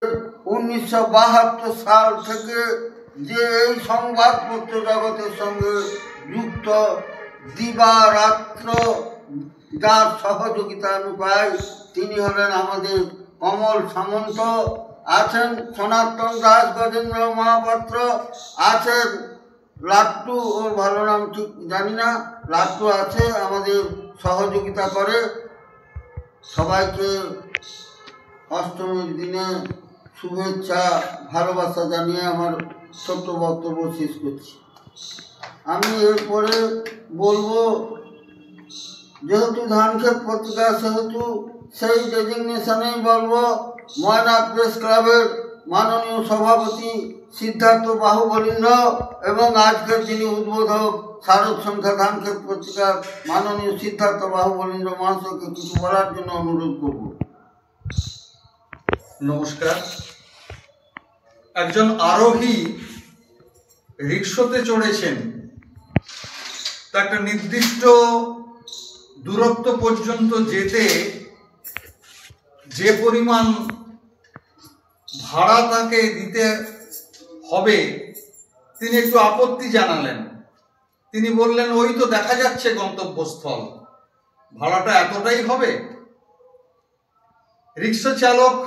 1972 সাল থেকে যে এই সংবাদপত্র জগতের সঙ্গে যুক্ত, দিবারাত্র যার সহযোগিতা আমি পাই তিনি হলেন আমাদের কমল সামন্ত, আছেন সনাতন দাস, গজেন্দ্র মহাপাত্র, আছেন লাট্টু, ওর ভালো নাম ঠিক জানি না, লাট্টু আছে, আমাদের সহযোগিতা করে। সবাইকে অষ্টমীর দিনে শুভেচ্ছা ভালোবাসা জানিয়ে আমার ছোট্ট বক্তব্য শেষ করছি। আমি এরপরে বলবো, যেহেতু ধানক্ষেত পত্রিকা সেহেতু সেই ডেজিগনেশনেই বলবো, ময়না প্রেস ক্লাবের মাননীয় সভাপতি সিদ্ধার্থ বাহুবলীন্দ্র এবং আজকের যিনি উদ্বোধক শারদ সংখ্যা ধানক্ষেত পত্রিকার মাননীয় সিদ্ধার্থ বাহুবলীন্দ্র মহাশয়কে কিছু বলার জন্য অনুরোধ করব। নমস্কার। একজন আরোহী রিকশাতে চড়েছেন, তা একটা নির্দিষ্ট দূরত্ব পর্যন্ত যেতে যে পরিমাণ ভাড়া তাকে দিতে হবে তিনি একটু আপত্তি জানালেন। তিনি বললেন, ওই তো দেখা যাচ্ছে গন্তব্যস্থল, ভাড়াটা এতটাই হবে? রিকশা চালক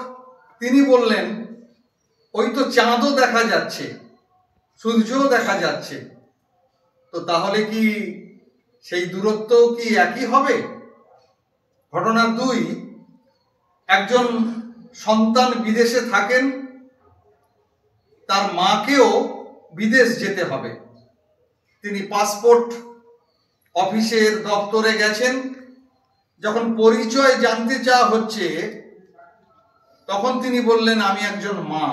তিনি বললেন, ওই তো চাঁদও দেখা যাচ্ছে, সূর্যও দেখা যাচ্ছে, তো তাহলে কি সেই দূরত্ব কি একই হবে? ঘটনা 2, একজন সন্তান বিদেশে থাকেন, তার মাকেও বিদেশ যেতে হবে। তিনি পাসপোর্ট অফিসের দপ্তরে গেছেন, যখন পরিচয় জানতে চাওয়া হচ্ছে তখন তিনি বললেন, আমি একজন মা।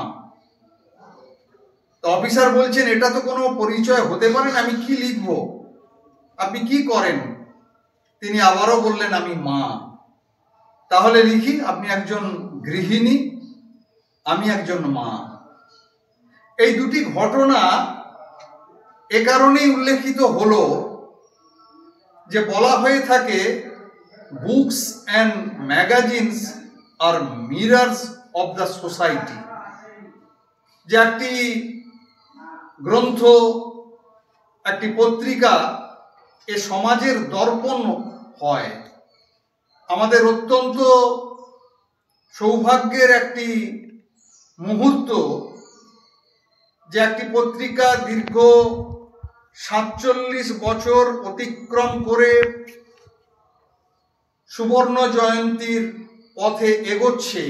তো অফিসার বলছেন, এটা তো কোনো পরিচয় হতে পারে না, আমি কি লিখব, আপনি কি করেন? তিনি আবারও বললেন, আমি মা। তাহলে লিখি, আপনি একজন গৃহিণী, আমি একজন মা। এই দুটি ঘটনা এ কারণেই উল্লেখিত হলো যে বলা হয়ে থাকে, books and magazines are mirrors of the society. যে একটি গ্রন্থ, একটি পত্রিকা এ সমাজের দর্পণ হয়। আমাদের অত্যন্ত সৌভাগ্যের একটি মুহূর্ত যে একটি পত্রিকা দীর্ঘ 47 বছর অতিক্রম করে সুবর্ণ জয়ন্তীর পথে এগোচ্ছে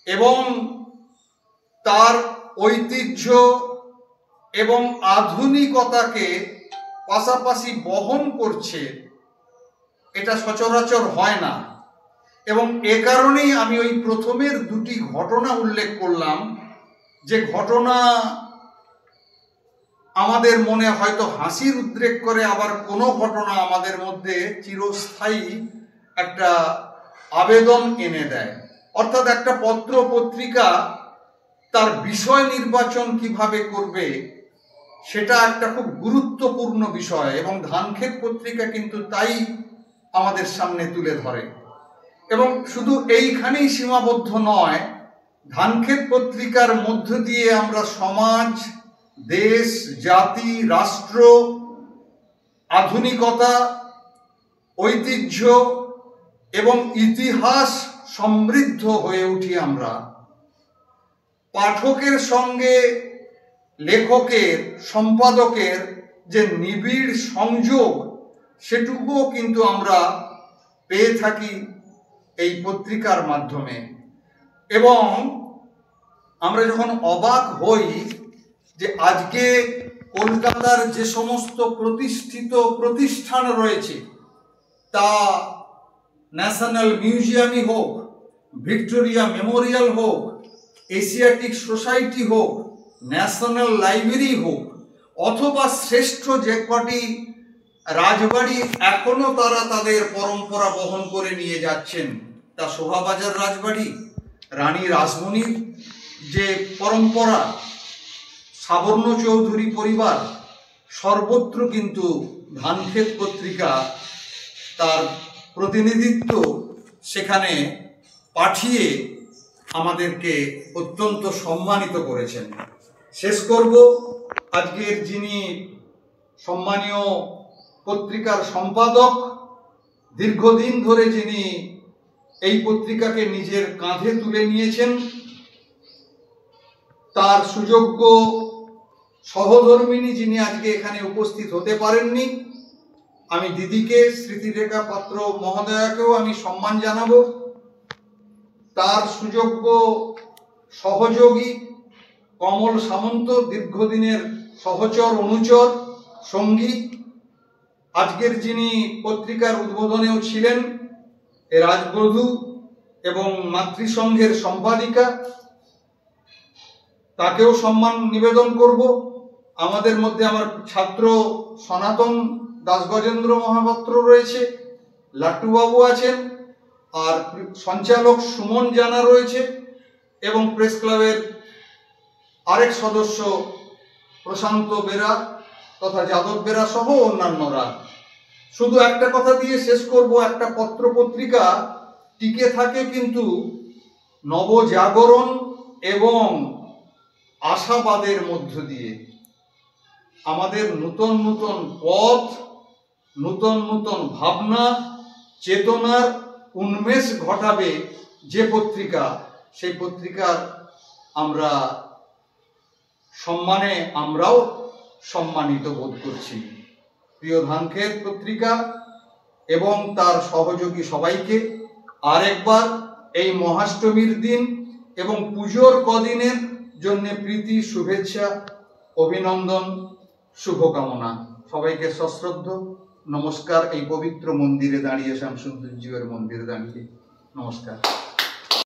এবং তার ঐতিহ্য এবং আধুনিকতাকে পাশাপাশি বহন করছে, এটা সচরাচর হয় না। এবং এ কারণেই আমি ওই প্রথমের দুটি ঘটনা উল্লেখ করলাম, যে ঘটনা আমাদের মনে হয়তো হাসির উদ্রেক করে, আবার কোনো ঘটনা আমাদের মধ্যে চিরস্থায়ী একটা আবেদন এনে দেয়। অর্থাৎ একটা পত্র পত্রিকা তার বিষয় নির্বাচন কিভাবে করবে সেটা একটা খুব গুরুত্বপূর্ণ বিষয়, এবং ধানক্ষেত পত্রিকা কিন্তু তাই আমাদের সামনে তুলে ধরে। এবং শুধু এইখানেই সীমাবদ্ধ নয়, ধানক্ষেত পত্রিকার মধ্য দিয়ে আমরা সমাজ, দেশ, জাতি, রাষ্ট্র, আধুনিকতা, ঐতিহ্য এবং ইতিহাস সমৃদ্ধ হয়ে উঠি আমরা। পাঠকের সঙ্গে লেখকের, সম্পাদকের যে নিবিড় সংযোগ, সেটুকুও কিন্তু আমরা পেয়ে থাকি এই পত্রিকার মাধ্যমে। এবং আমরা যখন অবাক হই যে আজকে কলকাতার যে সমস্ত প্রতিষ্ঠিত প্রতিষ্ঠান রয়েছে, তা ন্যাশনাল মিউজিয়ামই হোক, ভিক্টোরিয়া মেমোরিয়াল হোক, এশিয়াটিক সোসাইটি হোক, ন্যাশনাল লাইব্রেরি হোক, অথবা শ্রেষ্ঠ যে কটি রাজবাড়ি এখনো তারা তাদের পরম্পরা বহন করে নিয়ে যাচ্ছেন, তা শোভাবাজার রাজবাড়ি, রানী রাসমণির যে পরম্পরা, সাবর্ণ চৌধুরী পরিবার, সর্বত্র কিন্তু ধানক্ষেত পত্রিকা তার প্রতিনিধিত্ব সেখানে পাঠিয়ে আমাদেরকে অত্যন্ত সম্মানিত করেছেন। শেষ করব আজকের যিনি সম্মানীয় পত্রিকার সম্পাদক, দীর্ঘদিন ধরে যিনি এই পত্রিকাকে নিজের কাঁধে তুলে নিয়েছেন, তার সুযোগ্য সহধর্মিণী যিনি আজকে এখানে উপস্থিত হতে পারেননি, আমি দিদিকে, স্মৃতিরেখা পাত্র মহোদয়াকেও আমি সম্মান জানাবো। তার সুযোগ্য সহযোগী কমল সামন্ত, দীর্ঘদিনের সহচর অনুচর সঙ্গী, আজকের যিনি পত্রিকার উদ্বোধনেও ছিলেন রাজবধূ এবং মাতৃসংঘের সম্পাদিকা, তাকেও সম্মান নিবেদন করব। আমাদের মধ্যে আমার ছাত্র সনাতন দাস গজেন্দ্র মহাপাত্র রয়েছে, লাট্টুবাবু আছেন, আর সঞ্চালক সুমন জানা রয়েছে, এবং প্রেস ক্লাবের আরেক সদস্য প্রশান্ত বেরা তথা যাদব বেরা সহ অন্যান্যরা। শুধু একটা কথা দিয়ে শেষ করব, একটা পত্র পত্রিকা টিকে থাকে কিন্তু নবজাগরণ এবং আশাবাদের মধ্য দিয়ে। আমাদের নূতন নূতন পথ, নূতন নূতন ভাবনা, চেতনার উন্মেষ ঘটাবে যে পত্রিকা, সেই পত্রিকার আমরা সম্মানে আমরাও সম্মানিত বোধ করছি। প্রিয় ধানক্ষেত পত্রিকা এবং তার সহযোগী সবাইকে আরেকবার এই মহাষ্টমীর দিন এবং পুজোর কদিনের জন্য প্রীতি, শুভেচ্ছা, অভিনন্দন, শুভকামনা। সবাইকে সশ্রদ্ধ নমস্কার। এই পবিত্র মন্দিরে দাঁড়িয়ে, শ্যামসুন্দরজিউর মন্দিরে দাঁড়িয়ে নমস্কার।